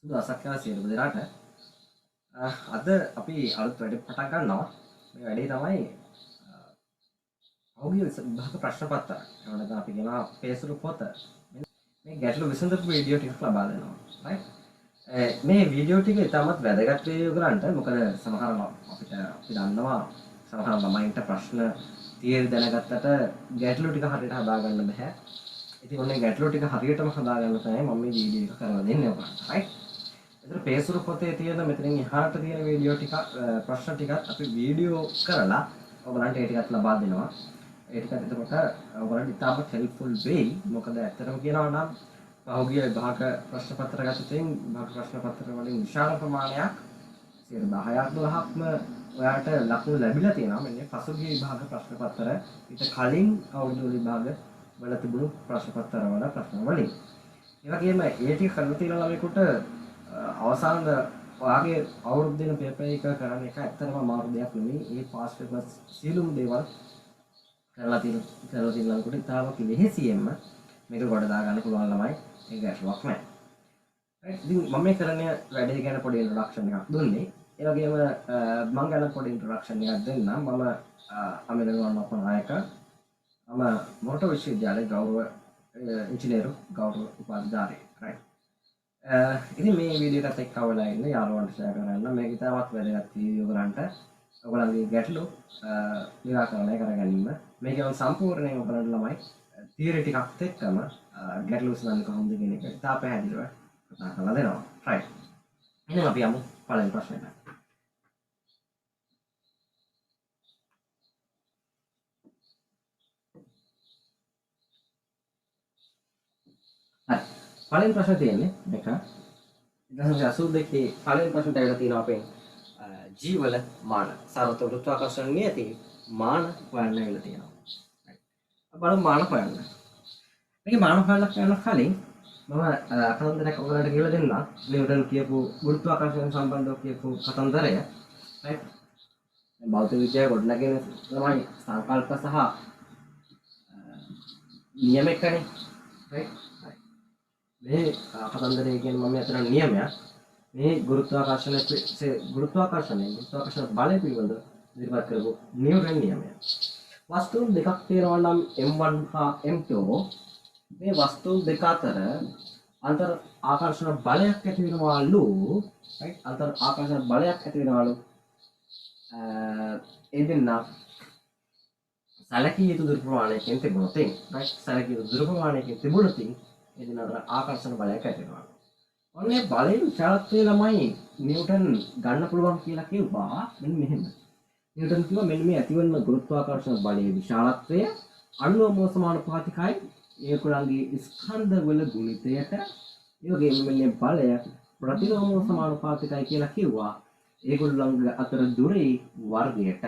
සුදසක් කියලා සියලුම දෙනාට අද අපි අලුත් වැඩ පටන් ගන්නවා. මේ වැඩේ තමයි පහුගිය විභාග ප්‍රශ්න පත්‍ර. එහෙම නැත්නම් අපි කියනවා පේසුරු පොත. මේ ගැටළු විසඳපු වීඩියෝ ටිකක් ලබා දෙනවා. right? මේ වීඩියෝ ටික ඉතාමත් වැදගත් වේවි ඔයගලන්ට. මොකද සමහර අපි දන්නවා සමහර ළමයින්ට ප්‍රශ්න තියෙන දැනගත්තට ගැටළු ටික හරියට හදා ගන්න බෑ. ඉතින් ඔන්නේ ගැටළු ටික හරියටම හදා ගන්න තමයි මම මේ වීඩියෝ එක කරලා දෙන්නේ ඔයගලන්ට. right? එතන පේසුරු පොතේ තියෙන මෙතනින් එහාට තියෙන වීඩියෝ ටික ප්‍රශ්න ටිකත් අපි වීඩියෝ කරලා ඔයගලන්ට ඒ ටිකත් ලබා දෙනවා. ඒ ටිකත් එතකොට ඔයගලන්ට ඉතාමත් හෙල්ප්ෆුල් වෙයි. මොකද ඇත්තටම කියනවා නම් පහුගිය විභාග ප්‍රශ්න පත්‍ර ගත්තොතින් විභාග ප්‍රශ්න පත්‍ර වලින් විශාල ප්‍රමාණයක් 10ක් 12ක්ම ඔයාලට ලකුණු ලැබිලා තියෙනවා. මෙන්න පසුගිය විභාග ප්‍රශ්න පත්‍ර ඊට කලින් අවුරුදු විභාග වල තිබුණු ප්‍රශ්න පත්‍ර වල ප්‍රශ්න වලින්. ඒ වගේම ඒ ටික කරලා තියෙන ළමයෙකුට අවසාන ඔයාගේ අවුරුදු දින පේපර් එක කරන එක ඇත්තටම අමාරු දෙයක් නෙමෙයි. ඒ පාස් පේපර්ස් සියලුම දේවල් කරලා තියෙන ළමයෙකුට ඉතාලම ලෙහෙසියෙන්ම මේක ගොඩ දා ගන්න පුළුවන් ළමයි ඒක ගැටලුවක් නැහැ. right ඉතින් මම මේ කරන වැඩේ ගැන පොඩි ඉන්ට්‍රොඩක්ෂන් එකක් දුන්නේ. ඒ වගේම මම ගැන පොඩි ඉන්ට්‍රොඩක්ෂන් එකක් දෙන්නම්. මම අමිලගොන්න අපනායක. මම මොරටු විශ්වවිද්‍යාලයේ ගෞරව ඉංජිනේරු ගෞරව උපාධිධාරී. right ඉතින් මේ වීඩියෝ එකත් එක්ක අවලා ඉන්න යාළුවන්ට ෂෙයා කරන්න. මේක ඉතාමත් වැදගත් වීඩියෝ කරන්ට ඔයගොල්ලන්ගේ ගැටලු නිරාකරණය කර ගැනීම. මේක සම්පූර්ණයෙන් ඔයගොල්ලන්ට ළමයි තියරි ටිකක් එක්කම ගැටලු විසඳන්න කොහොමද කියන එක ඉතා පැහැදිලිව කතා කරලා දෙනවා. right එහෙනම් අපි යමු පළවෙනි ප්‍රශ්නෙට. හරි පළවෙනි ප්‍රශ්නේ තියෙන්නේ මේක 1982 පළවෙනි ප්‍රශ්නට ඇවිල්ලා තියෙනවා අපෙන් G වල මාන සාර්වත්‍ර ගුරුත්වාකර්ෂණ නියති මාන හොයන්න ඇවිල්ලා තියෙනවා. බලමු මාන හොයන්න. මේකේ මාන හොයන්න යන කලින් මම කතන්දරයක් ඔයගලන්ට කියලා දෙන්නම්. නිව්ටන් කියපු ගුරුත්වාකර්ෂණ සම්බන්ධව කියපු කතන්දරය. right භෞතික විද්‍යාව ගොඩනගෙන තමයි සංකල්ප සහ නියම එකනේ. right මේ කතන්දරය කියන්නේ මම අතන නියමයක්. මේ ගුරුත්වාකර්ෂණ බලය පිළිබඳව ඉදිරිපත් කරපු නිව්ටන් නියමය. වස්තුන් දෙකක් තියෙනවා නම් M1 හා M2 මේ වස්තුන් දෙක අතර අන්තර් ආකර්ෂණ බලයක් ඇති වෙනවාලු. right අන්තර් ආකර්ෂණ බලයක් ඇති වෙනවාලු. ඒ දෙන්න සැලකිය යුතු දුර ප්‍රමාණයකින් තිබුණොත් right සැලකිය යුතු දුර ප්‍රමාණයකින් තිබුණොත් ඒ දෙන්න අතර ආකර්ෂණ බලයක් ඇති වෙනවා. ඔන්නේ බලයේ විශාලත්වය ළමයි නිව්ටන් ගන්න පුළුවන් කියලා කිව්වා. මෙන්න මෙහෙම. නිව්ටන් කිව්වා මෙන්න මේ ඇතිවන ගුරුත්වාකර්ෂණ බලයේ විශාලත්වය අණුව සමානුපාතිකයි ඒකලංගේ ස්කන්ධ වල ගුණිතයට. ඒ වගේම මෙන්න බලය ප්‍රතිලෝම සමානුපාතිකයි කියලා කිව්වා. ඒගොල්ලන්ග අතර දුරේ වර්ගයට.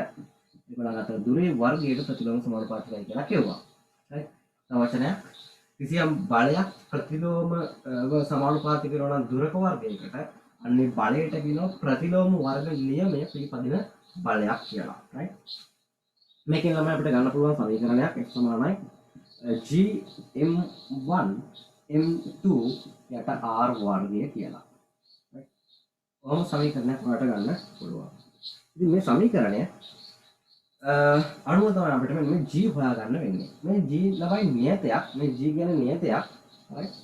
ඒගොල්ලන් අතර දුරේ වර්ගයට ප්‍රතිලෝම සමානුපාතිකයි කියලා කිව්වා. හරි. තවචනයක් කිසියම් බලයක් ප්‍රතිලෝම සමානුපාතික වෙනවා නම් දුරක වර්ගයකට අන්නේ බලයට කියනවා ප්‍රතිලෝම වර්ග නියමය පිළිපදින බලයක් කියලා. right මේකෙන් ළමයි අපිට ගන්න පුළුවන් සමීකරණයක් x සමානයි gm1 m2 යට r වර්ගය කියලා. right ඔහොම සමීකරණයක් ඔයාලට ගන්න පුළුවන්. ඉතින් මේ සමීකරණය අනුව තමයි අපිට මේ g හොයා ගන්න වෙන්නේ. මේ g ළමයි නියතයක්. මේ g කියන්නේ නියතයක්. right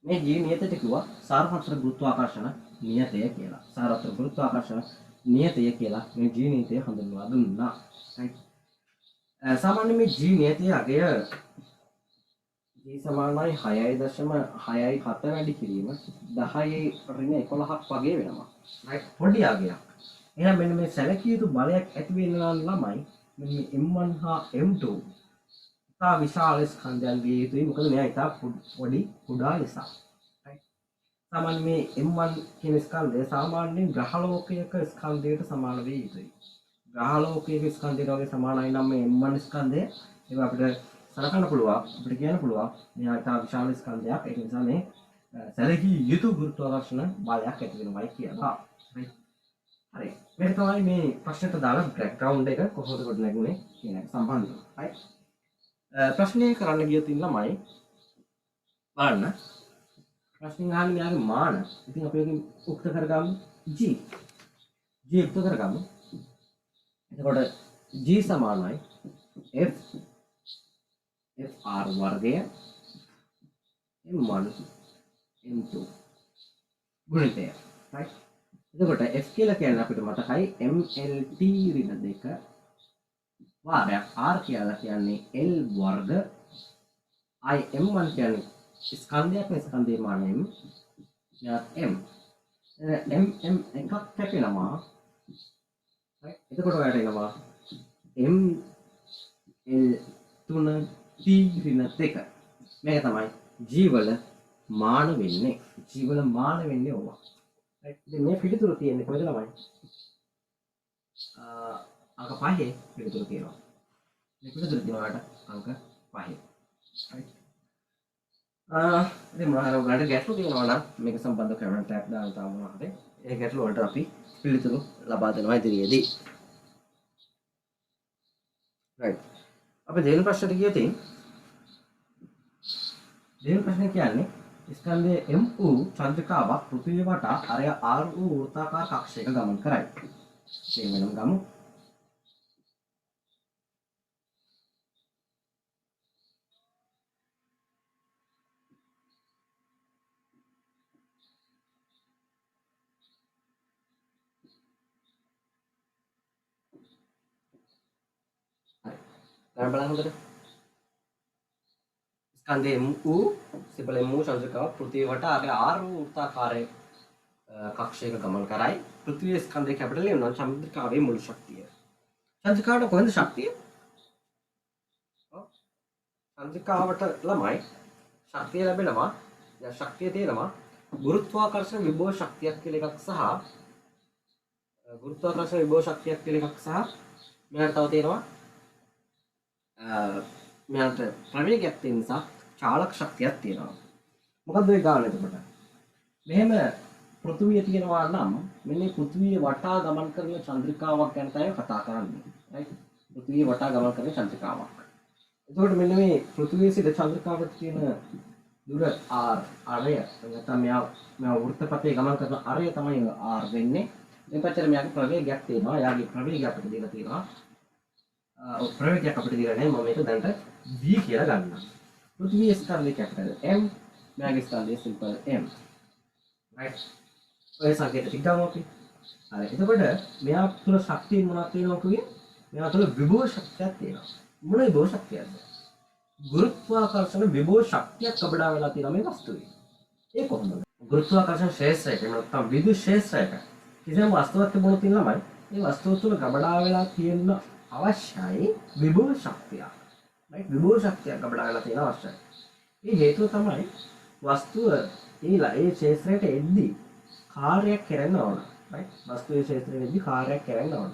මේ g නියතයට කිව්වා සාර්වත්‍ර ගුරුත්වාකර්ෂණ නියතය කියලා. සාර්වත්‍ර ගුරුත්වාකර්ෂණ නියතය කියලා මේ g නියතය හඳුන්වා දුන්නා. right සාමාන්‍ය මේ g නියතයේ අගය g සමානයි 6.67 වැඩි කිරීම 10 ඍණ 11ක් වගේ වෙනවා. right පොඩි අගයක්. එහෙනම් මෙන්න මේ සැලකිය යුතු බලයක් ඇති වෙන ළමයි මෙන්න මේ M1 හා M2 ඉතා විශාල ස්කන්ධයන් විය යුතුයි. මොකද මෙයා ඉතා පොඩි කුඩා නිසා. right සාමාන්‍ය මේ M1 කියන ස්කන්ධය සාමාන්‍යයෙන් ග්‍රහලෝකයක ස්කන්ධයට සමාන විය යුතුයි. ග්‍රහලෝකයක ස්කන්ධයට වගේ සමානයි නම් මේ M1 ස්කන්ධය ඒක අපිට සලකන්න පුළුවන්. අපිට කියන්න පුළුවන් මෙයා ඉතා විශාල ස්කන්ධයක්. ඒක නිසා මේ සැලකිය යුතු ගුරුත්වාකර්ෂණ බලයක් ඇති වෙනවායි කියලා. right හරි මේක තමයි මේ ප්‍රශ්නෙට දාන බෑග්ග්‍රවුන්ඩ් එක කොහොමද කොට නැගුණේ කියන එක සම්බන්ධව. right ප්‍රශ්නය කරන්න ගියොත් ළමයි බලන්න ප්‍රශ්نين අහන්නේ මෙයාගේ මාන. ඉතින් අපි එකකින් උක්ත කරගමු g. g උක්ත කරගමු. එතකොට g සමානයි f r වර්ගය m1 m2 ගුණිතය. right? එතකොට f කියලා කියන්නේ අපිට මතකයි mlt ඍණ 2 වාරයක් r කියලා කියන්නේ l වර්ග I m1 කියන්නේ ස්කන්ධයක් නේ ස්කන්ධයේ මානය m m m එකක් කැපෙනවා. right? එතකොට ඔයාලට එනවා m l 3 t ඍණ 2 මේක තමයි g වල මාන වෙන්නේ. g වල මාන වෙන්නේ ඕවා. right? ඉතින් මේ පිළිතුරු තියෙන්නේ කොහෙද ළමයි? අංක 5 පිළිතුරු තියෙනවා. මේ පිළිතුරු තියෙනවා අංක 5. right? ඉතින් මොනවා හරි ගැටලු තියෙනවා නම් මේක සම්බන්ධව කමෙන්ට් එකක් දාන්න තමයි හරි. ඒ ගැටලු වලට අපි පිළිතුරු ලබා දෙනවා ඉදිරියේදී. right. අපි දෙවෙනි ප්‍රශ්නට ගියොත් දෙවෙනි ප්‍රශ්නේ කියන්නේ ස්කන්ධයේ M වූ චන්ද්‍රිකාවක් පෘථිවිය වටා අරය R වූ වෘත්තාකාර කක්ෂයක ගමන් කරයි. මේ වෙනම ගමු. දැන් බලන්න හොඳට. ස්කන්ධයේ M වූ සිබල M වූ චන්ද්‍රිකාවක් පෘථිවිය වටා අරය R වූ වෘත්තාකාරයේ කක්ෂයක ගමන් කරයි. පෘථිවිය ස්කන්ධයේ කැපිටල් M නම් චන්ද්‍රිකාවේ මුළු ශක්තිය. චන්ද්‍රිකාවට කොහෙන්ද ශක්තිය? චන්ද්‍රිකාවට ළමයි ශක්තිය ලැබෙනවා. දැන් ශක්තිය තියෙනවා ගුරුත්වාකර්ෂණ විභව ශක්තියක් කියලා එකක් සහ ගුරුත්වාකර්ෂණ විභව ශක්තියක් කියලා එකක් සහ මෙයාට තව තියෙනවා මෙයාට ප්‍රවේගයක් තියෙන නිසා චාලක ශක්තියක් තියෙනවා. මොකද්ද ඒ ගාන එතකොට? මෙහෙම පෘථුවිය තියෙනවා නම් මෙන්න පෘථුවිය වටා ගමන් කරන චන්ද්‍රිකාවක් ගැන තමයි කතා කරන්නේ. right? පෘථුවිය වටා ගමන් කරන චන්ද්‍රිකාවක්. එතකොට මෙන්න මේ පෘථුවිය සිට චන්ද්‍රිකාවට තියෙන දුර r අරය නැත්නම් මෙයා වෘත්තපතේ ගමන් කරන අරය තමයි r වෙන්නේ. මේ පැත්තට මෙයාගේ ප්‍රවේගයක් තියෙනවා. යාගේ ප්‍රවේගය අපිට දීලා තියෙනවා. ප්‍රවේගයක් අපිට දීලා නැහැ. මම මේක දැනට v කියලා ගන්නවා. පෘථිවිය ස්කන්ධයේ කැපිටල් m මෙයාගේ ස්කන්ධයේ සිම්පල් m. right? ඔය සංකේත ටික ගමු අපි. හරි. එතකොට මෙයා තුල ශක්තිය මොනවද තියෙනවා කියන්නේ? මෙයා තුල විභව ශක්තියක් තියෙනවා. මොන විභව ශක්තියක්ද? ගුරුත්වාකර්ෂණ විභව ශක්තියක් කබඩා වෙලා තියෙනවා මේ වස්තුවේ. ඒ කොහොමද? ගුරුත්වාකර්ෂණ ශේෂ්ත්‍රයක නැත්නම් විදුලි ශේෂ්ත්‍රයක කිසියම් වස්තුවක් තිබුණොත් ළමයි මේ වස්තුව තුල කබඩා වෙලා තියෙන අවශ්‍යයි විභව ශක්තියක්. right? විභව ශක්තියක් කබඩා වෙලා තියෙන අවශ්‍යයි. මේ හේතුව තමයි වස්තුව ඒ ශේෂ්ත්‍රයට එද්දී කාර්යයක් කරන්න ඕන. right? වස්තුවේ ශේෂ්ත්‍රයට එද්දී කාර්යයක් කරන්න ඕන.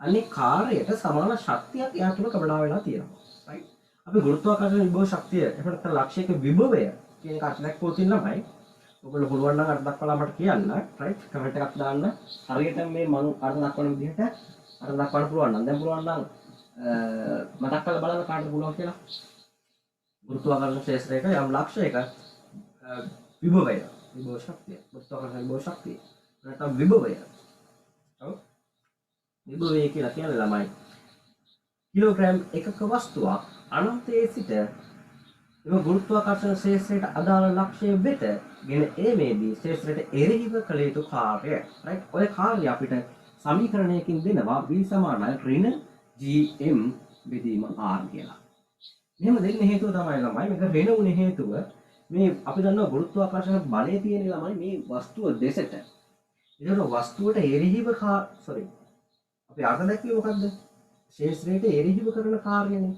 අනේ කාර්යයට සමාන ශක්තියක් එයා තුල කබඩා වෙලා තියෙනවා. right? අපි ගුරුත්වාකර්ෂණ විභව ශක්තිය එහෙම නැත්නම් ලක්ෂයක විභවය කියන එක අර්ථයක් පොතින් ළමයි. ඔයගොල්ලෝ පුළුවන් නම් අර්ථ දක්වලා මට කියන්න. right? කමෙන්ට් එකක් දාන්න. හරියට මේ මම අර්ථ දක්වන විදිහට අර්ථ දක්වන්න පුළුවන් නම් දැන් පුළුවන් නම් මතක් කරලා බලන්න කාටද පුළුවන් කියලා. ගුරුත්වාකර්ෂණ ශේෂ්ත්‍රයක යම් ලක්ෂයක විභවය විභව ශක්තිය ගුරුත්වාකර්ෂණ විභව ශක්තිය නැත්නම් විභවය. ඔව්. විභවය කියලා කියන්නේ ළමයි කිලෝග්‍රෑම් එකක වස්තුවක් අනන්තයේ සිට එම ගුරුත්වාකර්ෂණ ශේෂ්ත්‍රයට අදාළ ලක්ෂය වෙත ගෙන ඒමේදී ශේෂ්ත්‍රයට එරෙහිව කළ යුතු කාර්යය. right? ඔය කාර්යය අපිට සමීකරණයකින් දෙනවා v සමානයි ඍණ gm බෙදීම r කියලා. මෙහෙම දෙන්න හේතුව තමයි ළමයි මේක ඍණ වුණේ හේතුව මේ අපි දන්නවා ගුරුත්වාකර්ෂණ බලය තියෙන ළමයි මේ වස්තුව දෙසට. ඒකට වස්තුවට එරෙහිව අපි අර්ථ දැක්වේ මොකද්ද? ශේෂ්ත්‍රයට එරෙහිව කරන කාර්යනේ.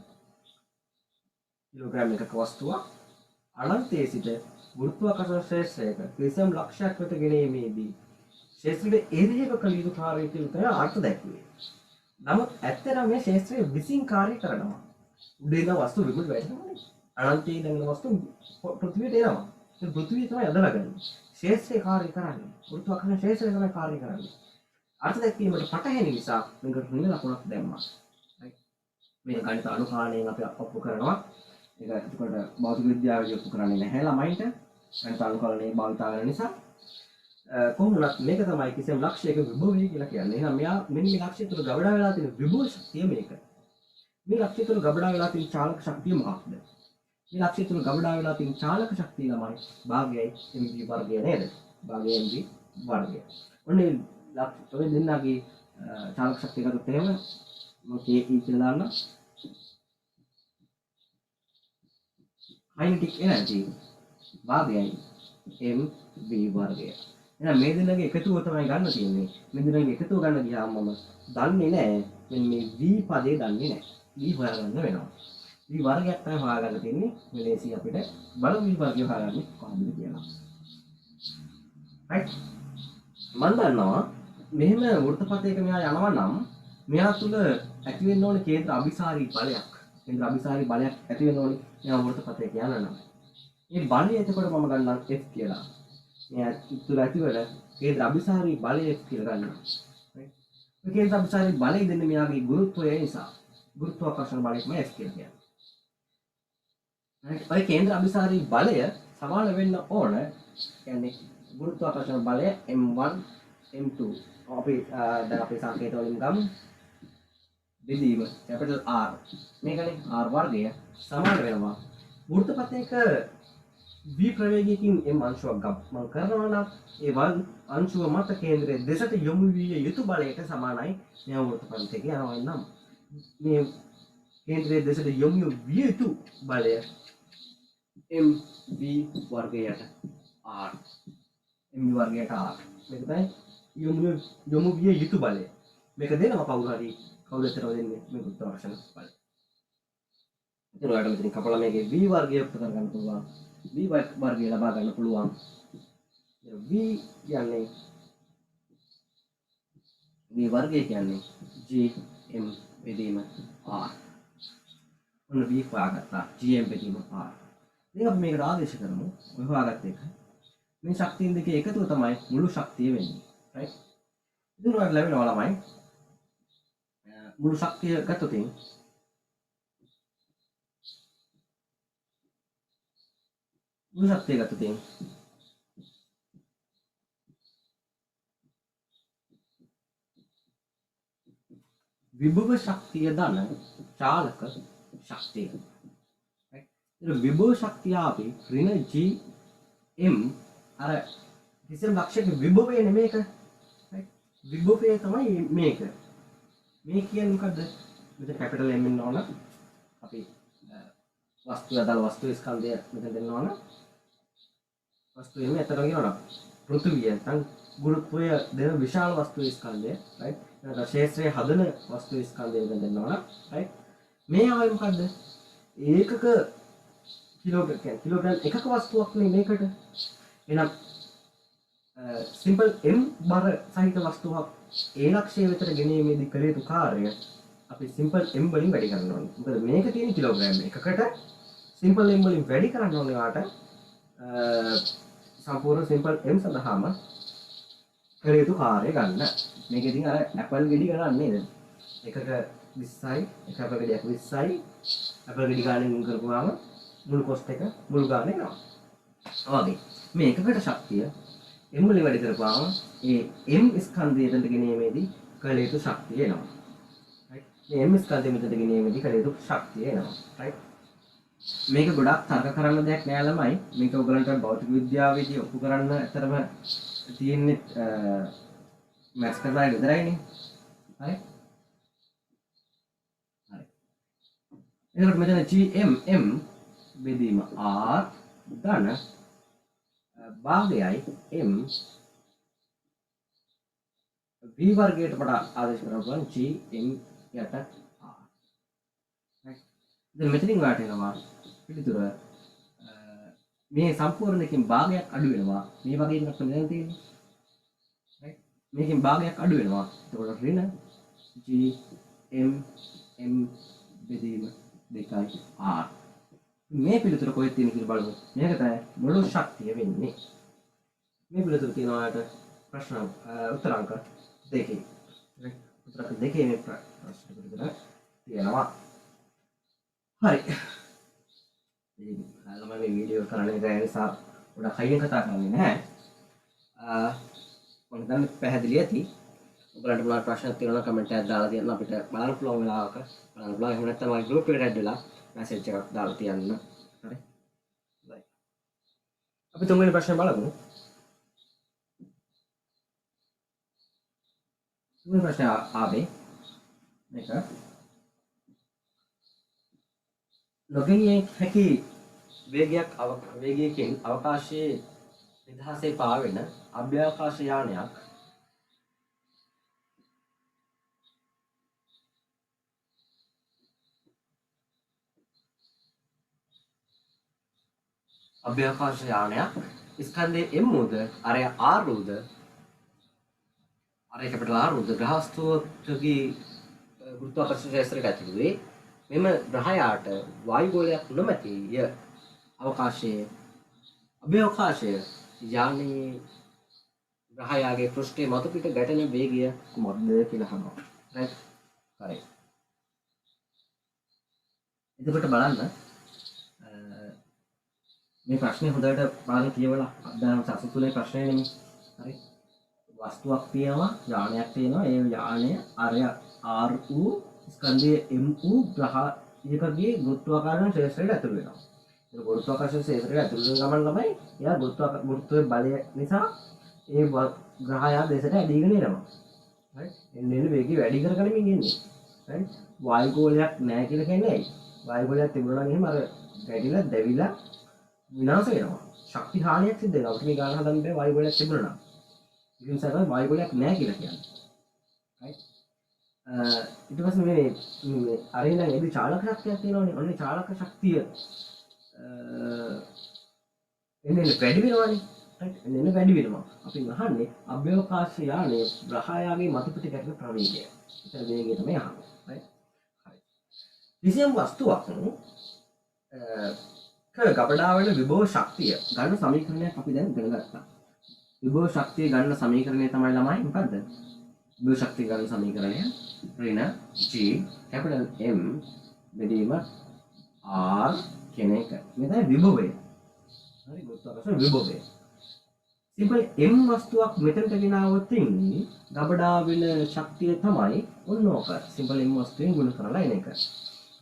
කිලෝග්‍රෑම් එකක වස්තුවක් අනන්තයේ සිට ගුරුත්වාකර්ෂණ ශේෂ්ත්‍රයක කිසියම් ලක්ෂයක් වෙත ගෙනීමේදී ශේෂ්ත්‍රයට එරෙහිව කළ යුතු කාර්යය කියලා තමයි අර්ථ දැක්වේ. නමුත් ඇත්තටම මේ ශේෂ්ත්‍රය විසින් කාර්ය කරනවා. උඩේ ඉන්න වස්තු විමුල් වැටෙනවා. අනන්තයේ ඉන්න වස්තු පෘථිවියට එනවා. ඒ පෘථිවිය තමයි අදලාගන්නේ. ශේෂ්ත්‍රය කාර්ය කරන්නේ. ගුරුත්වාකර්ෂණ ශේෂ්ත්‍රය තමයි කාර්ය කරන්නේ. අර්ථ දැක්වීමට පටහැනි නිසා මේක ඍණ ලකුණක් දැම්මා. right? මේ ගණිත අනුපාණයෙන් අපි ඔප්පු කරනවා. ඒක එතකොට භෞතික විද්‍යාවේදී ඔප්පු කරන්නේ නැහැ ළමයින්ට. ගණිත අනුකලනයේ භාවිතා කරන නිසා කොහොමවත් මේක තමයි කිසියම් ලක්ෂයක විභවය කියලා කියන්නේ. එහෙනම් මෙයා මෙන්න මේ ලක්ෂය තුළ ගබඩා වෙලා තියෙන විභව ශක්තිය මේක. මේ ලක්ෂය තුළ ගබඩා වෙලා තියෙන චාලක ශක්තිය මොකක්ද? මේ ලක්ෂය තුළ ගබඩා වෙලා තියෙන චාලක ශක්තිය තමයි භාගයයි mv වර්ගය නේද? භාගය mv වර්ගය. ඔන්නේ ලක්ෂ ඔය දෙන්නාගේ චාලක ශක්තිය ගත්තොත් එහෙම මම ke කියලා දාන්න. kinetic energy භාගයයි mv වර්ගය. එහෙනම් මේ දෙන්නගේ එකතුව තමයි ගන්න තියෙන්නේ. මේ දෙන්නගේ එකතුව ගන්න ගියාම මම දන්නේ නැහැ. මෙන්න මේ v පදේ දන්නේ නැහැ. v හොයාගන්න වෙනවා. v වර්ගයක් තමයි හොයාගන්න තියෙන්නේ. මේ ලේසි අපිට බලමු v වර්ගය හොයාගන්නේ කොහොමද කියලා. right මම දන්නවා මෙහෙම වෘත්තපතයක මෙහා යනවා නම් මෙහා තුල ඇති වෙන්න ඕනේ කේන්ද්‍ර අභිසාරී බලයක්. කේන්ද්‍ර අභිසාරී බලයක් ඇති වෙන්න ඕනේ මෙහා වෘත්තපතයක යන නම්. මේ බලය එතකොට මම ගන්නම් F කියලා. මෙයා තුල ඇතිවල කේන්ද්‍ර අභිසාරී බලය F කියලා ගන්නවා. right මේ කේන්ද්‍ර අභිසාරී බලය දෙන්නේ මෙයාගේ ගුරුත්වය නිසා. ගුරුත්වාකර්ෂණ බලය තමයි F කියලා කියන්නේ. right ඔය කේන්ද්‍ර අභිසාරී බලය සමාන වෙන්න ඕන. කියන්නේ ගුරුත්වාකර්ෂණ බලය m1 m2 අපි දැන් අපේ සංකේත වලින් ගමු. බෙදීම කැපිටල් R මේකනේ R වර්ගය සමාන වෙනවා වෘත්තපතයක v ප්‍රවේගයකින් m අංශුවක් ගමන් කරනවා නම් ඒ අංශුව මත කේන්ද්‍රයේ දෙසට යොමු විය යුතු බලයට සමානයි මේ වෘත්තපතයක යනවා නම් මේ කේන්ද්‍රයේ දෙසට යොමු විය යුතු බලය mv වර්ගයට R mv වර්ගයට R මේක තමයි යොමු විය යුතු බලය මේක දෙනවා කවුරු හරි කවුද එතරම් දෙන්නේ මේ ගුරුත්වාකර්ෂණ බලය. ඉතින් ඔයාලට මෙතන කපලා මේකේ v වර්ගය උපත කරගන්න පුළුවන්. v වර්ගය ලබා ගන්න පුළුවන්. v කියන්නේ v වර්ගය කියන්නේ gm බෙදීම r. ඔන්න v හොයාගත්තා. gm බෙදීම r. ඉතින් අපි මේකට ආදේශ කරමු. ඔය හොයාගත්ත එක. මේ ශක්තියින් දෙකේ එකතුව තමයි මුළු ශක්තිය වෙන්නේ. right? ඉතින් ඔයාලට ලැබෙනවා ළමයි මුළු ශක්තිය ගත්තොත් මුළු ශක්තිය ගත්තොත් විභව ශක්තිය ධන චාලක ශක්තිය. right? ඒක විභව ශක්තිය අපි ඍණ gm අර කිසියම් ලක්ෂයක විභවය නෙමේක. right? විභවය තමයි මේක. මේ කියන්නේ මොකද්ද? මෙතන කැපිටල් M ඉන්න ඕන. අපි වස්තු අදාළ වස්තු ස්කන්ධය මෙතන දෙන්න ඕන. වස්තු එන්නේ ඇත්තටම කියනවා පෘථිවිය නැත්නම් ගුරුත්වය දෙන විශාල වස්තු ස්කන්ධය. right? නැත්නම් ශේෂ්ත්‍රයේ හදන වස්තු ස්කන්ධය මෙතන දෙන්න ඕන. right? මේ ආවේ මොකද්ද? ඒකක කිලෝග්‍රෑම් එකක වස්තුවක් නේ මේකට. එහෙනම් සිම්පල් m බර සහිත වස්තුවක් ඒ ලක්ෂය වෙතට ගෙනීමේදී කළ යුතු කාර්යය අපි සිම්පල් m වලින් වැඩි කරන්න ඕනේ. මොකද මේක තියෙන කිලෝග්‍රෑම් එකකට සිම්පල් m වලින් වැඩි කරන්න ඕනේ යාට සම්පූර්ණ සිම්පල් m සඳහාම කළ යුතු කාර්යය ගන්න. මේක ඉතින් අර ඇපල් ගෙඩි ගණන් නේද? එකක 20යි, එක ඇපල් ගෙඩියක් 20යි. ඇපල් ගෙඩි ගානෙන් කරපුවාම මුළු කොස්ට් එක මුළු ගාන එනවා. ඔවගේ මේ එකකට ශක්තිය m වලින් වැඩි කරපුවාම ඒ m ස්කන්ධය දෙන්න ගෙනීමේදී කළ යුතු ශක්තිය එනවා. right? මේ m ස්කන්ධය මෙතන ගෙනීමේදී කළ යුතු ශක්තිය එනවා. right? මේක ගොඩක් තර්ක කරන්න දෙයක් නෑ ළමයි. මේක ඔයගලන්ට භෞතික විද්‍යාවේදී ඔප්පු කරන්න ඇතරම තියෙන්නේ මැත්ස් කරලා විතරයිනේ. හරි? හරි. එතකොට මෙතන gm බෙදීම r ධන භාගයයි m v වර්ගයට වඩා ආදේශ කරනවා පුළුවන් gm යට r. right? දැන් මෙතනින් වාට එනවා පිළිතුර මේ සම්පූර්ණ එකකින් භාගයක් අඩු වෙනවා. මේ වගේ එකක් තමයි දැන් තියෙන්නේ. right? මේකෙන් භාගයක් අඩු වෙනවා. එතකොට ඍණ gm m බෙදීම 2r. මේ පිළිතුර කොහෙද තියෙන්නේ කියලා බලමු. මේක තමයි මුළු ශක්තිය වෙන්නේ. මේ පිළිතුර තියෙන ඔයාලට ප්‍රශ්න උත්තර අංක 2. උත්තර අංක 2 මේ ප්‍රශ්න පිළිතුර තියෙනවා. හරි. ළමයි මේ වීඩියෝ කරන්නේ ඒ නිසා ගොඩක් හයියෙන් කතා කරන්නේ නැහැ. මම හිතන්නේ පැහැදිලි ඇති. ඔයගලන්ට මොනවද ප්‍රශ්න තියෙනවා කමෙන්ට් එකක් දාලා තියන්න අපිට බලන්න පුළුවන් වෙලාවක. බලන්න පුළුවන්. එහෙම නැත්නම් මගේ ගෲප් එකට ඇඩ් වෙලා මැසේජ් එකක් දාලා තියන්න. හරි. right. අපි තුන්වෙනි ප්‍රශ්නේ බලමු. තුන්වෙනි ප්‍රශ්නේ ආවේ මේක නොගෙනිය හැකි වේගයකින් අවකාශයේ නිදහසේ පාවෙන අභ්‍යවකාශ යානයක් ස්කන්ධයේ M උද අරය R උද අරය කැපිටල් R උද ග්‍රහස්තුවකගේ ගුරුත්වාකර්ෂණ ශාස්ත්‍රයට ඇතුළු වේ. මෙම ග්‍රහයාට වායුගෝලයක් නොමැතිය අවකාශයේ අභ්‍යවකාශය යානයේ ග්‍රහයාගේ පෘෂ්ඨයේ මතු පිට ගැටෙන වේගය කුමක්ද කියලා අහනවා. right? හරි. එතකොට බලන්න මේ ප්‍රශ්නේ හොඳට බලන්න කියවලා අදාළ සසුතුලේ ප්‍රශ්නේ නෙමෙයි. හරි. වස්තුවක් තියෙනවා, යානයක් තියෙනවා. ඒ යානය අරය R වූ ස්කන්ධයේ M වූ ග්‍රහයකගේ ගුරුත්වාකර්ෂණ ශේෂ්ත්‍රයට ඇතුළු වෙනවා. ඒ ගුරුත්වාකර්ෂණ ශේෂ්ත්‍රයට ඇතුළු වෙන ගමන් තමයි එයා ගුරුත්වයේ බලය නිසා ඒ ග්‍රහයා දෙසට ඇදීගෙන එනවා. right? එන්නේ වේගය වැඩි කරගෙන ඉන්නේ. right? වායුගෝලයක් නැහැ කියලා කියන්නේ ඇයි? වායුගෝලයක් තිබුණා නම් එහෙම අර ගැටිලා දැවිලා විනාශ වෙනවා. ශක්ති හානියක් සිද්ධ වෙනවා. අපිට මේ ගාන හදන්න බෑ වායුගෝලයක් තිබුණා නම්. ඒ නිසා තමයි වායුගෝලයක් නැහැ කියලා කියන්නේ. right? ඊට පස්සේ මේ අරින්න එදි චාලක ශක්තියක් තියෙනවනේ. ඔන්නේ චාලක ශක්තිය එන්නේ වැඩි වෙනවනේ. right? එන්නේ වැඩි වෙනවා. අපි අහන්නේ අභ්‍යවකාශ යානයේ ග්‍රහයාගේ මතුපිට ගැටෙන ප්‍රවේගය. ඒතර වේගය තමයි අහන්නේ. right? හරි. කිසියම් වස්තුවක් ගබඩා වෙන විභව ශක්තිය ගන්න සමීකරණයක් අපි දැන් ඉගෙන ගත්තා. විභව ශක්තිය ගන්න සමීකරණය තමයි ළමයි මොකද්ද? විභව ශක්තිය ගන්න සමීකරණය ඍණ G කැපිටල් M බෙදීම R කියන එක. මේ තමයි විභවය. හරි ගුරුත්වාකර්ෂණ විභවය. සිම්පල් M වස්තුවක් මෙතනට ගෙනාවොත් ඉන්නේ ගබඩා වෙන ශක්තිය තමයි ඔන්නෝක. සිම්පල් M වස්තුවෙන් ගුණ කරලා එන එක.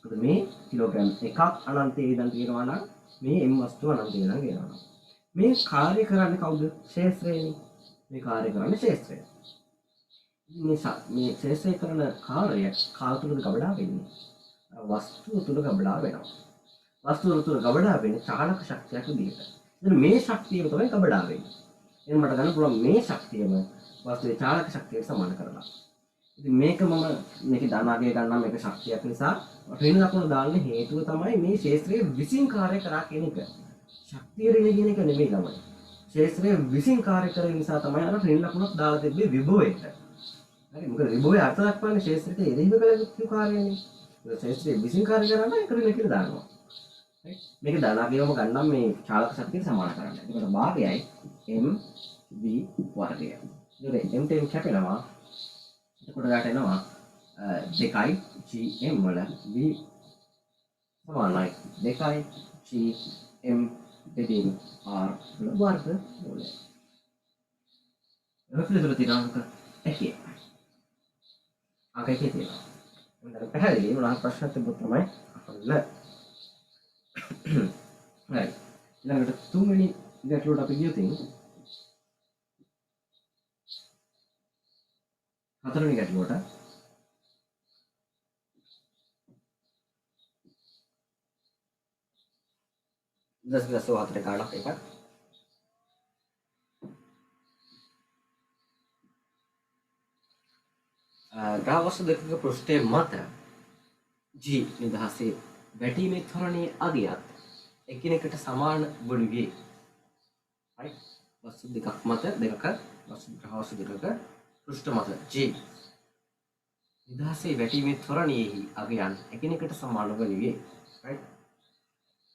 මොකද මේ කිලෝග්‍රෑම් එකක් අනන්තයේ ඉඳන් තියෙනවා නම් මේ M වස්තුව අනන්තයේ ඉඳන් ගෙනනවා. මේ කාර්ය කරන්නේ කවුද? ශේෂ්ත්‍රයනේ. මේ කාර්ය කරන්නේ ශේෂ්ත්‍රය. මේ ශේෂ්ත්‍රය කරන කාර්යය කාල තුල ගබඩා වෙන්නේ. වස්තුව තුල ගබඩා වෙනවා. වස්තුව තුල ගබඩා වෙන්නේ චාලක ශක්තියක් විදිහට. එතන මේ ශක්තියම තමයි ගබඩා වෙන්නේ. එහෙනම් මට ගන්න පුළුවන් මේ ශක්තියම වස්තුවේ චාලක ශක්තියට සමාන කරලා. ඉතින් මේක මම මේකේ ධනාගය ගන්නම් මේක ශක්තියක් නිසා ඍණ ලකුණ දාන්න හේතුව තමයි මේ ශේෂ්ත්‍රයේ විසින් කාර්ය කරා කියන එක. ශක්තිය ඍණ කියන එක නෙමෙයි ළමයි. ශේෂ්ත්‍රයේ විසින් කාර්ය කරන නිසා තමයි අර ඍණ ලකුණක් දාලා තිබ්බේ විභවයට. හරි මොකද විභවය අර්ථ දක්වන්නේ ශේෂ්ත්‍රයට එරෙහිව කළ යුතු කාර්යනේ. ඒක ශේෂ්ත්‍රයේ විසින් කාර්ය කරා නම් ඒක ඍණ කියලා දානවා. හරි මේක ධනාගයම ගන්නම් මේ චාලක ශක්තියට සමාන කරන්න. ඒකට භාගයයි m v වර්ගය. ඒකට m ටෙන් කැපෙනවා. එතකොට යාට එනවා 2යි gm වල v සමානයි 2යි gm බෙදීම r වල වර්ග මූලය. ඒක පිළිතුර තියෙනවා එකේ. අකේ තියෙනවා. මම දැන් පැහැදිලි මොනවා ප්‍රශ්න තිබුත් තමයි අහන්න. හරි. ඊළඟට තුන්වෙනි ගැටලුවට අපි ගියොත් හතරවෙනි ගැටලුවට දසදසෝ හතර කාඩක් එකක් ග්‍රහවස්තු දෙකක පෘෂ්ඨයේ මත G නිදහසේ වැටීමේ ත්වරණයේ අගයත් එකිනෙකට සමාන වනුයේ. හරි. වස්තු දෙකක් මත ග්‍රහවස්තු දෙකක පෘෂ්ඨ මත G නිදහසේ වැටීමේ ත්වරණයෙහි අගයන් එකිනෙකට සමාන වනුයේ. right?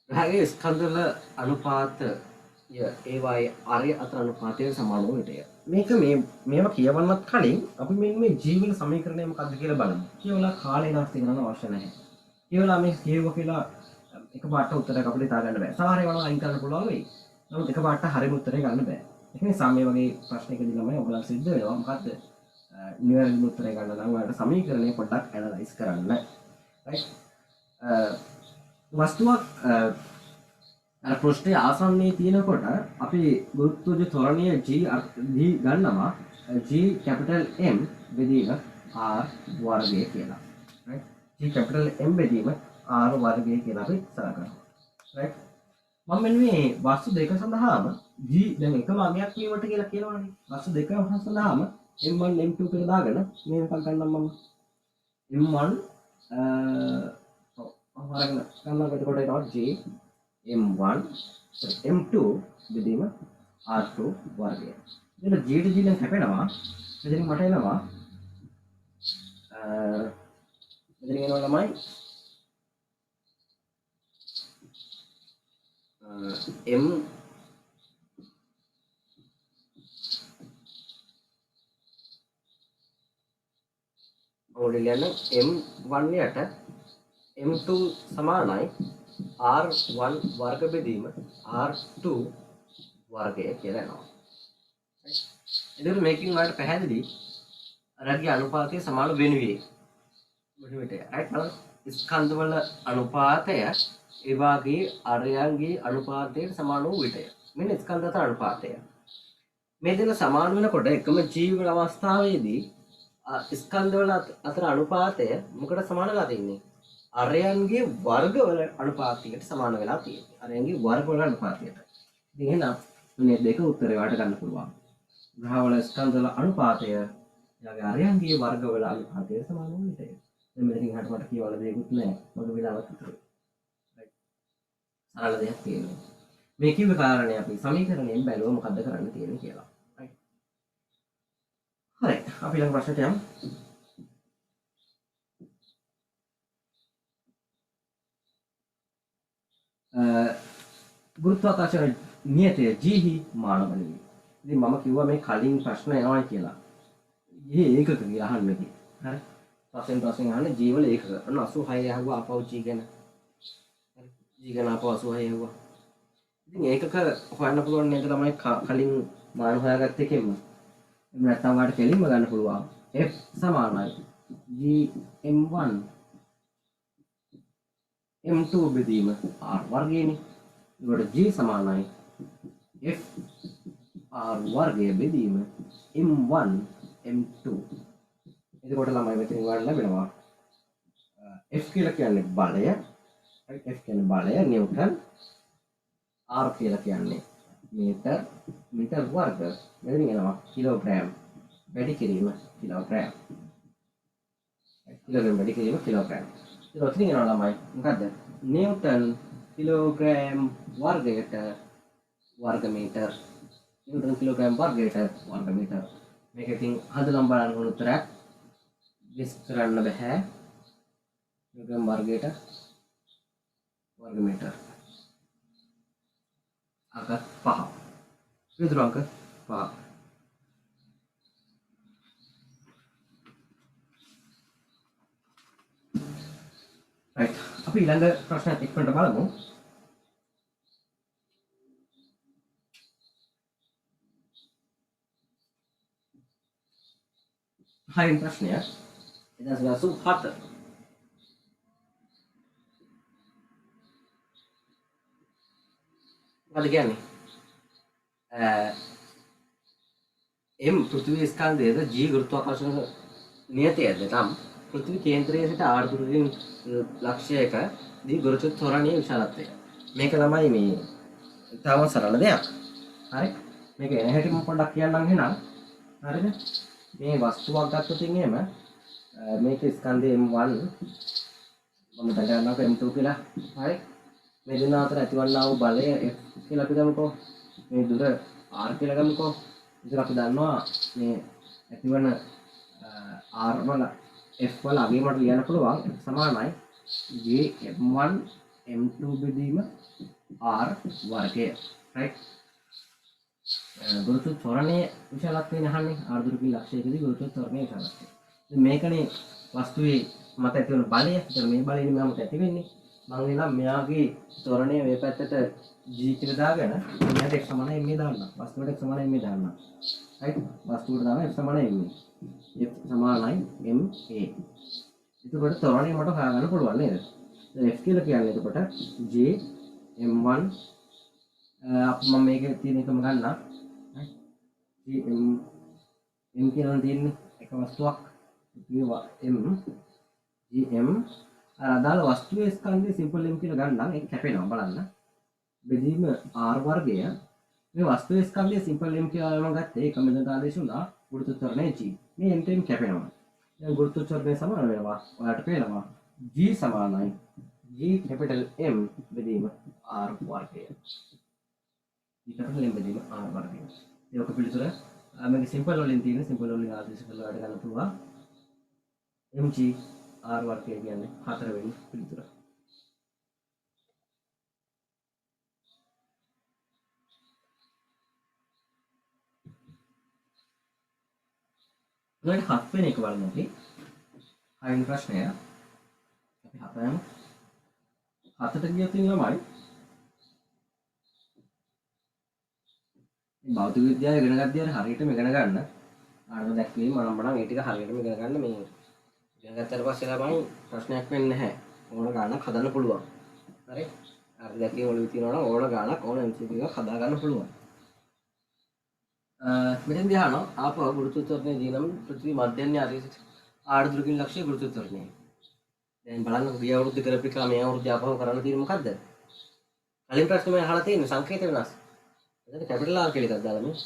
ග්‍රහයේ ස්කන්ධවල අනුපාතය ඒවායේ ආර්ය අතර අනුපාතයට සමාන වුණේය. මේක මේවා කියවන්නත් කලින් අපි මේ ජීවන සමීකරණය මොකක්ද කියලා බලමු. කියවලා කාලේ නාස්ති කරන්න අවශ්‍ය නැහැ. කියවලා මේ කියව කියලා එකපාරට උත්තරයක් අපිට තා ගන්න බෑ. සමහර ඒවා අයින් කරන්න පුළුවන් වෙයි. නමුත් එකපාරට හරියම උත්තරේ ගන්න බෑ. ඒ නිසා මේ වගේ ප්‍රශ්නයකදී ළමයි ඔයගොල්ලන් සිද්ධ වෙනවා මොකද්ද? නිවැරදි උත්තරය ගන්න නම් ඔයාලට සමීකරණය පොඩ්ඩක් ඇනලයිස් කරන්න. රයිට්? වස්තුවක් අර පෘෂ්ඨයේ ආසන්නයේ තියෙනකොට අපි ගුරුත්වාකර්ෂණ ත්වරණය g ගන්නවා g capital M බෙදීම r වර්ගය කියලා. රයිට්? g capital M බෙදීම r වර්ගය කියලා අපි සලකනවා. රයිට්? මම මෙන්න මේ වස්තු දෙක සඳහාම g දැන් එකම අගයක් වීමට කියලා කියනවනේ. වස්තු දෙක සඳහාම m1 m2 කියලා දාගෙන මේ එකක් ගන්නම් මම. m1 හරගෙන ගන්නවා එතකොට ඒකට g m1 m2 බෙදීම r2 වර්ගය. එතන g ට g len කැපෙනවා. මෙතනින් මට එනවා මෙතනින් එනවා ළමයි m ඕඩිලියන m1 යට m2 සමානයි r1 වර්ග බෙදීම r2 වර්ගය කියලා එනවා. එතකොට මේකෙන් ඔයාලට පැහැදිලි අරගේ අනුපාතය සමාන වෙනුවේ. මෙහෙමට රයිට් බලන්න. ස්කන්ධ වල අනුපාතය ඒ වාගේ අරයන්ගේ අනුපාතයට සමාන වූ විටය. මෙන්න ස්කන්ධ අතර අනුපාතය. මේ දෙක සමාන වෙනකොට එකම ජීවන අවස්ථාවේදී ස්කන්ධ වල අතර අනුපාතය මොකට සමාන වෙලා තින්නේ? අරයන්ගේ වර්ග වල අනුපාතයට සමාන වෙලා තියෙන්නේ. අරයන්ගේ වර්ග වල අනුපාතයට. ඉතින් එහෙනම් මේ දෙක උත්තරේ වාට ගන්න පුළුවන්. ග්‍රහවල ස්කන්ධ වල අනුපාතය යාගේ අරයන්ගේ වර්ග වල අනුපාතයට සමාන වූ විටය. දැන් මෙතනින් හට මට කියවල දෙයක්වත් නැහැ. මොකද වෙලාවක් විතරයි. රයිට්. සරල දෙයක් තියෙනවා. මේ කිව්ව කාරණේ අපි සමීකරණයෙන් බැලුවා මොකද්ද කරන්න තියෙන්නේ කියලා. රයිට්. හරි. අපි ළඟ ප්‍රශ්නට යමු. ගුරුත්වාකර්ෂණ නියතය g හි මානවලිය. ඉතින් මම කිව්වා මේ කලින් ප්‍රශ්න එනවා කියලා. මේ ඒකක කියලා අහන්න කි. හරි. ප්‍රශ්න අහන්නේ g වල ඒකක. අන්න 86 යහුවා අපව g ගැන. හරි. g ගැන අපව 86 යහුවා. ඉතින් ඒකක හොයන්න පුළුවන් නේද ළමයි කලින් මාන හොයාගත්ත එකෙන්ම. එහෙම නැත්නම් ඔයාලට කෙලින්ම ගන්න පුළුවන්. f සමානයි g m1 m2 බෙදීම r වර්ගයනේ. ඒකට g සමානයි f r වර්ගය බෙදීම m1 m2. එතකොට ළමයි මෙතන ඔයාලට ලැබෙනවා f කියලා කියන්නේ බලය. f කියන්නේ බලය නිව්ටන්. r කියලා කියන්නේ මීටර වර්ග. මෙතනින් එනවා කිලෝග්‍රෑම්. වැඩි කිරීම කිලෝග්‍රෑම්. කිලෝග්‍රෑම් වැඩි කිරීම කිලෝග්‍රෑම්. ඒක ඔතනින් එනවා ළමයි. මොකද්ද? නිව්ටන් කිලෝග්‍රෑම් වර්ගයට වර්ග මීටර. නිව්ටන් කිලෝග්‍රෑම් වර්ගයට වර්ග මීටර. මේක ඉතින් හදලා බලන්න ඕන උත්තරයක්. විස් කරන්න බෑ. කිලෝග්‍රෑම් වර්ගයට වර්ග මීටර. අංක 5. විදුර අංක 5. right. අපි ඊළඟ ප්‍රශ්නත් එක්කන්ට බලමු. හයින් ප්‍රශ්නය 1987. මොකද කියන්නේ? m පෘථිවි ස්කන්ධයේද g ගුරුත්වාකර්ෂණ නියතයද නම් පෘථිවි කේන්ද්‍රයේ සිට r දුරකින් ලක්ෂයක දී ගුරුත්ව ත්වරණයේ විශාලත්වය. මේක තමයි මේ තව සරල දෙයක්. හරි. මේක එන හැටි මම පොඩ්ඩක් කියන්නම් එහෙනම්. හරිද? මේ වස්තුවක් ගත්තොත් එහෙම මේක ස්කන්ධය m1 මම දගන්නවා m2 කියලා. හරි. මේ දෙන අතර ඇතිවන්නා වූ බලය F කියලා අපි ගමුකෝ. මේ දුර R කියලා ගමුකෝ. ඉතින් අපි දන්නවා මේ ඇතිවන R වල F වල අගයමට ලියන්න පුළුවන් සමානයි J m1 m2 බෙදීම R වර්ගය. right? ගුරුත්ව ත්වරණයේ විශාලත්වය නහන්නේ R දුරකින් ලක්ෂයකදී ගුරුත්ව ත්වරණයේ විශාලත්වය. ඉතින් මේකනේ වස්තුවේ මත ඇතිවන බලය. ඒතර මේ බලයෙන් මම ඇති වෙන්නේ. මම එනම් මෙයාගේ තොරණය මේ පැත්තට g කියලා දාගෙන මෙයාට x සමානයි m දාන්න. වස්තුවට x සමානයි m දාන්න. right? වස්තුවට දාන x සමානයි m. f සමානයි m a. එතකොට තොරණය මට හොයාගන්න පුළුවන් නේද? දැන් f කියලා කියන්නේ එතකොට j m1 මම මේකේ තියෙන එකම ගන්න. j m කියලා තියෙන්නේ එක වස්තුවක්. m gm අදාළ වස්තුවේ ස්කන්ධයේ සිම්පල් m කියලා ගන්නම් ඒක කැපෙනවා බලන්න. බෙදීම r වර්ගය මේ වස්තුවේ ස්කන්ධයේ සිම්පල් m කියලා මම ගත්තේ ඒක මෙතනට ආදේශ වුණා ගුරුත්වාකර්ෂණය g. මේ m ටෙන් කැපෙනවා. දැන් ගුරුත්වාකර්ෂණය සමාන වෙනවා. ඔයාලට පේනවා g සමානයි g කැපිටල් m බෙදීම r වර්ගය. g කැපිටල් m බෙදීම r වර්ගය. ඒක පිළිතුර මේක සිම්පල් වලින් තියෙන සිම්පල් වලින් ආදේශ කරලා වැඩ ගන්න පුළුවන්. mg r වර්ගය කියන්නේ 4 වෙනි පිළිතුර. ඊළඟ 7 වෙනි එක බලමු අපි. 6 වෙනි ප්‍රශ්නය. අපි 7 යමු. 7ට ගියොත් ළමයි මේ භෞතික විද්‍යාව ඉගෙන ගන්න හරියටම ඉගෙන ගන්න. ආනම දැක්කේ මනම් මේ ටික හරියටම ඉගෙන ගන්න මේ ඉගෙන ගත්තට පස්සේ ළමයි ප්‍රශ්නයක් වෙන්නේ නැහැ. ඕන ගානක් හදන්න පුළුවන්. හරි? හරි දැක්කේ ඔළුවේ තියනවා නම් ඕන ගානක් ඕන MCQ එකක් හදා ගන්න පුළුවන්. මෙතෙන් දිහාන ආපහු ගුරුත්වාකර්ෂණයේ දිනම් පෘථිවි මධ්‍යන්නේ ආර්ද්‍රකින් ලක්ෂ්‍ය ගුරුත්වාකර්ෂණය. දැන් බලන්න ගිය අවුරුද්ද කරපු එක මේ අවුරුද්ද ආපහු කරන්න තියෙන්නේ මොකද්ද? කලින් ප්‍රශ්නේ මම අහලා තියෙන්නේ සංකේත වෙනස්. එතන කැපිටල් R කියලා එකක් දාලා මේ.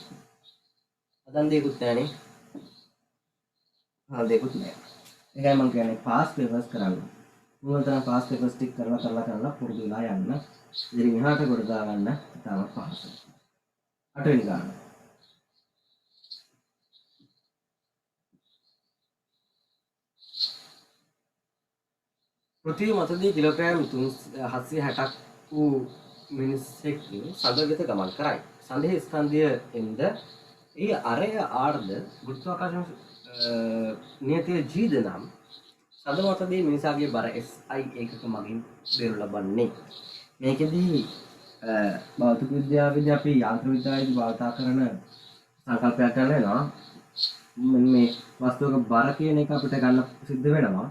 හදන් දෙයක්වත් නැහනේ. හදන් දෙයක්වත් නැහැ. ඒකයි මම කියන්නේ පාස් පේපර්ස් කරන්න. මොනතරම් පාස් පේපර්ස් ටික කරලා පුරුදු වෙලා යන්න. ඉතින් එහාට කොට දා ගන්න තාම පහසුයි. 8 වෙනි ගාන. පෘථිවි මතදී කිලෝග්‍රෑම් 760ක් වූ මිනිසෙක් සඳ වෙත ගමන් කරයි. සඳෙහි ස්කන්ධය එන්ද ඒ අරය ආර්ද ගුරුත්වාකර්ෂණ නියතයේ g නම් සඳ මතදී මිනිසාගේ බර SI ඒකක මගින් බෙරු ලබන්නේ. මේකෙදී භෞතික විද්‍යාවේදී අපි යාන්ත්‍ර විද්‍යාවේදී භාවිත කරන සංකල්පයක් ගන්න වෙනවා. මේ වස්තුවක බර කියන එක අපිට ගන්න සිද්ධ වෙනවා.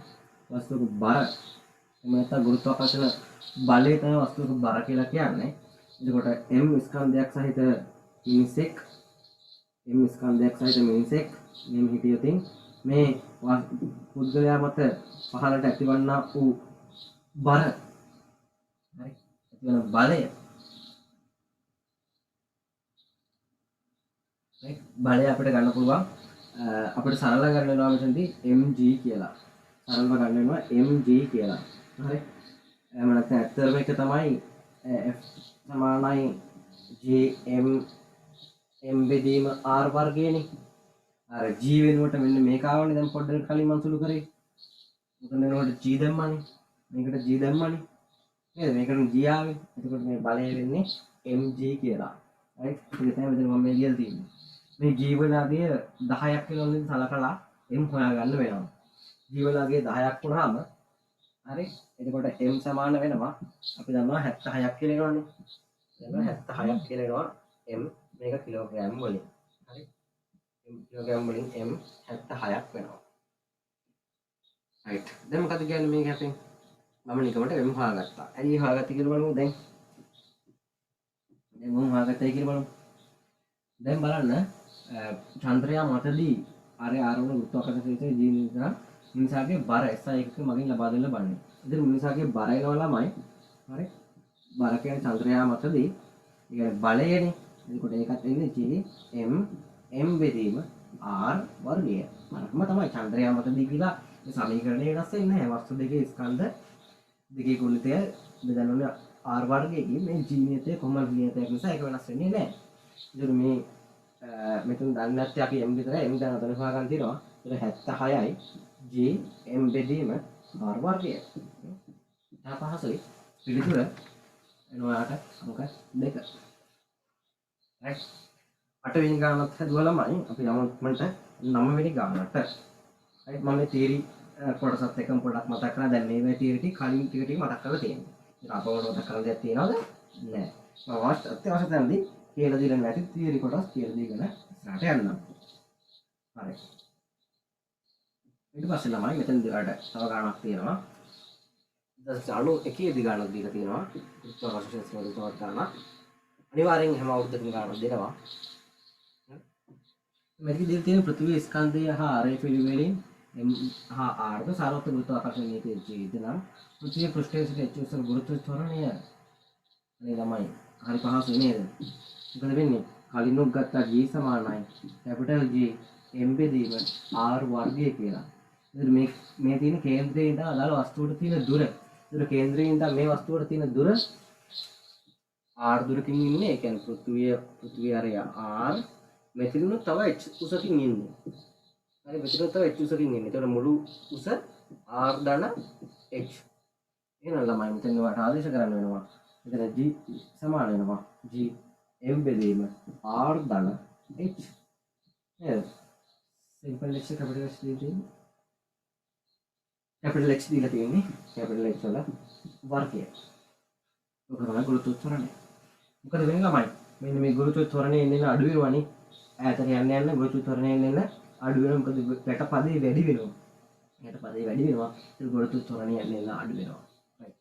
වස්තුවක බර එමෙන්න ගුරුත්වාකර්ෂණ බලය තමයි වස්තුවක බර කියලා කියන්නේ. එතකොට m ස්කන්ධයක් සහිත මිනිසෙක් මෙහෙම හිටියොතින් මේ පුද්ගලයා මත පහළට ඇතිවන්නා වූ බර හරි ඇතිවන බලය බලය අපිට ගන්න පුළුවන් අපිට සරල ගන්න වෙනවා මෙතනදී mg කියලා. සරලව ගන්න වෙනවා mg කියලා. හරි. එහෙම නැත්නම් ඇත්තටම එක තමයි f සමානයි jm m බෙදීම r වර්ගයනේ. අර g වෙනුවට මෙන්න මේක ආවනේ දැන් පොඩ්ඩක් කලින් මම සුළු කරේ. මෙතන වෙනකොට g දැම්මනේ. මේකට g දැම්මනේ. නේද? මේකට g ආවේ. එතකොට මේ බලය වෙන්නේ mg කියලා. right? ඒක තමයි මෙතන මම මේ ලියලා තියෙන්නේ. මේ g වලගේ 10ක් කියලා වලින් සලකලා m හොයාගන්න වෙනවා. g වලගේ 10ක් වුණාම හරි එතකොට m සමාන වෙනවා අපි දන්නවා 76ක් කියලා එනවනේ. දැන් 76ක් කියලා එනවා m මේක කිලෝග්‍රෑම් වලින්. හරි. කිලෝග්‍රෑම් වලින් m 76ක් වෙනවා. right. දැන් මොකද කියන්නේ මේක හැපෙන්? මම නිකමට m හොයාගත්තා. ඇයි හොයාගත්තේ කියලා බලමු දැන්. දැන් මම හොයාගත්තයි කියලා බලමු. දැන් බලන්න චන්ද්‍රයා මතදී ආරේ ආරවුණු ගුරුත්වාකර්ෂණ ශක්තිය g නිසා මිනිසාගේ බර SI එකක මගින් ලබා දෙන්න ලබන්නේ. ඉතින් මිනිසාගේ බර එනවා ළමයි. හරි. බර කියන්නේ චන්ද්‍රයා මතදී ඒ කියන්නේ බලයනේ. එතකොට ඒකත් එන්නේ g m බෙදීම r වර්ගය. මරකම තමයි චන්ද්‍රයා මතදී කියලා මේ සමීකරණය වෙනස් වෙන්නේ නැහැ. වස්තු දෙකේ ස්කන්ධ දෙකේ ගුණිතය බෙදන්නේ r වර්ගයකින් මේ g නියතය කොහොමද නියතයක් නිසා ඒක වෙනස් වෙන්නේ නැහැ. ඉතින් මේ මෙතන දන්නේ නැත්නම් අපි m විතරයි m දැන් අතන හොයාගන්න තියෙනවා. ඒක 76යි g m බෙදීම r වර්ගය. තා පහසුයි. පිළිතුර එනවාට අංක 2. right 8 වෙනි ගානත් හදුවා ළමයි අපි යමු මන්ට 9 වෙනි ගානට. right මම මේ තියරි කොටසත් එකම පොඩක් මතක් කරලා දැන් මේ තියරි ටික කලින් ටික මතක් කරලා තියෙනවා. අපවට මතක කරලා දෙයක් තියනවද? නැහැ. මම අත්‍යවශ්‍ය තැනදී කියලා දීලා නැති තියරි කොටස් කියලා දීගෙන ඉස්සරහට යන්නම්. හරි. ඊට පස්සේ ළමයි මෙතන දිගට තව ගානක් තියෙනවා. 91 දිගානක් දීලා තියෙනවා. ගුරුත්වාකර්ෂණ ශක්තිය තවත් ගානක්. අනිවාර්යෙන් හැම අවුරුද්දකම ගානක් දෙනවා. මේක දීලා තියෙන පෘථිවි ස්කන්ධය හා ආරේ පිළිවෙලින් R ද සාර්වත්‍රික ගුරුත්වාකර්ෂණ නීතියේ ජීවිතනම් පෘථිවිය පෘෂ්ඨයේ සිට h උසක ගුරුත්ව ත්වරණය අනේ ළමයි හරි පහසුයි නේද? මොකද වෙන්නේ? කලින් උක් ගත්තා G සමානයි කැපිටල් G m බෙදීම R වර්ගය කියලා. ඉතින් මේ තියෙන කේන්ද්‍රයේ ඉඳන් අදාළ වස්තුවට තියෙන දුර. ඒතර කේන්ද්‍රයේ ඉඳන් මේ වස්තුවට තියෙන දුර R දුරකින් ඉන්නේ. ඒ කියන්නේ පෘථිවිය හරය R මෙතනින් තව h උසකින් ඉන්නේ. හරි මෙතන තව h උසකින් ඉන්නේ. ඒතකොට මුළු උස r ධන h. එහෙනම් ළමයි මෙතන වට ආදේශ කරන්න වෙනවා. මෙතන g සමාන වෙනවා g m බෙදීම r ධන h. නේද? සිම්පල් h කැපිටල් h දීලා තියෙන්නේ. කැපිටල් h දීලා තියෙන්නේ. කැපිටල් h වල වර්ගය. ඔක තමයි ගුරුත්ව ත්වරණය. මොකද වෙන්නේ ළමයි? මෙන්න මේ ගුරුත්ව ත්වරණය එන්නේ අඩු වෙනවනේ. ඈතට යන්න ගුරුත්ව ත්වරණය එන්නේ අඩු වෙනවා. මොකද වැටපදේ වැඩි වෙනවා. වැටපදේ වැඩි වෙනවා. ඒක ගුරුත්ව ත්වරණය එන්නේ අඩු වෙනවා. right.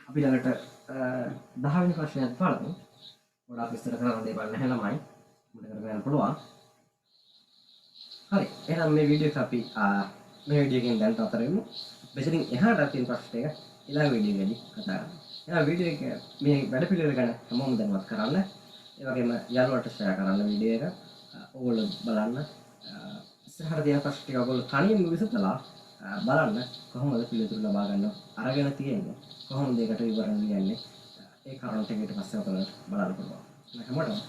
අපි ළඟට 10 වෙනි ප්‍රශ්නයක් බලමු. ගොඩාක් විස්තර කරන්න දෙයක් නැහැ ළමයි. මට කරගන්න පුළුවන්. හරි. එහෙනම් මේ වීඩියෝ එක අපි මේ වීඩියෝ එකෙන් දැන් අතරෙමු. මෙතනින් එහාට තියෙන ප්‍රශ්න එක ඊළඟ වීඩියෝ එකේදී කතා කරමු. එහෙනම් වීඩියෝ එක මේ වැඩ පිළිවෙල ගැන හැමෝම දැනුවත් කරන්න. ඒ වගේම යාළුවන්ට ෂෙයා කරන්න වීඩියෝ එක. ඕගොල්ලෝ බලන්න. ඉස්සරහට තියෙන ප්‍රශ්න ටික ඔයගොල්ලෝ තනියම විසඳලා බලන්න කොහොමද පිළිතුරු ලබා ගන්න අරගෙන තියෙන්නේ. කොහොමද ඒකට විවරණ ලියන්නේ. ඒ කාරණා ටික ඊට පස්සේ ඔයගොල්ලෝ බලන්න පුළුවන්. හැමෝටම